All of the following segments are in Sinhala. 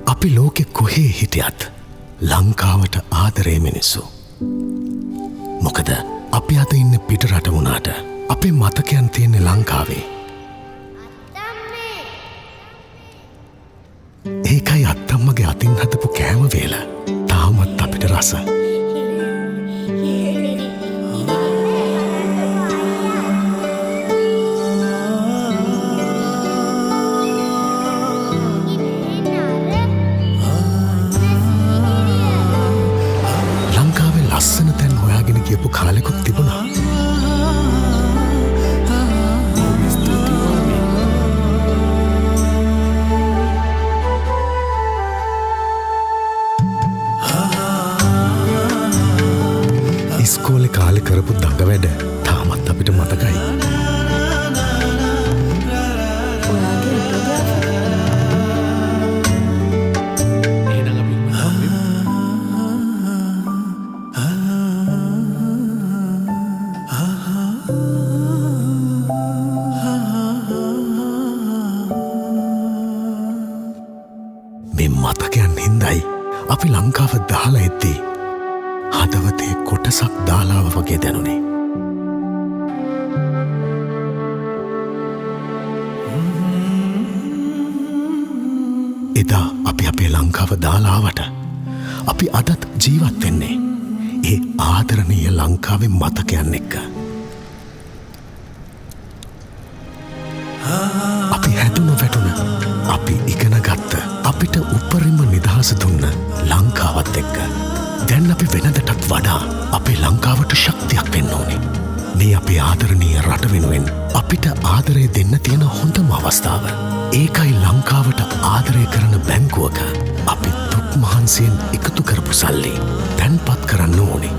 අපි ලෝකෙ කොහේ හිටියත් ලංකාවට ආදරේ මිනිස්සු. මොකද අපි අද ඉන්න පිටරට වුණාට අපේ මතකයන් තියෙන්නේ ලංකාවේ. ඒකයි අත්තම්මගේ අතින් හදපු කෑම වේල තාමත් අපිට රස. ලංකාවේ ලස්සන තැන් හොයාගෙන ගියපු කාලෙකුත් තිබුණා. ඉස්කෝලේ කාලේ කරපු දඟ වැඩ තාමත් අපිට මතකයි. මේ මතකයන් හින්දයි අපි ලංකාව දාලා එද්දී හදවතේ කොටසක් දාලාව වගේ දැනුනේ. එදා අපි අපේ ලංකාව දාලාවට අපි අදත් ජීවත් වෙන්නේ ඒ ආදරණීය ලංකාවේ මතකයන් එක්ක. අපි හැදුන වැටුන අපි ඉගෙන ගත්ත අපිට උපරිම නිදහස දුන්න ලංකාවත් එක්ක දැන් අපි වෙනදටත් වඩා අපේ ලංකාවට ශක්තියක් වෙන්න ඕනේ. මේ අපේ ආදරණීය රට වෙනුවෙන් අපිට ආදරය දෙන්න තියෙන හොඳම අවස්ථාව. ඒකයි ලංකාවට ආදරය කරන බැංකුවක අපි දුක් මහන්සියෙන් එකතු කරපු සල්ලි තැන්පත් කරන්න ඕනේ.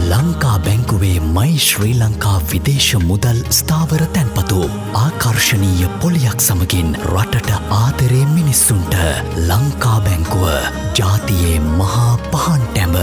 ලංකා බැංකුවේ මයි ශ්‍රී ලංකා විදේශ මුදල් ස්ථාවර තැන්පතු ආකර්ශනීය පොලියක් සමගින් රටට ආදරේ මිනිස්සුන්ට ලංකා බැංකුව ජාතියේ මහා පහන් ටැඹ.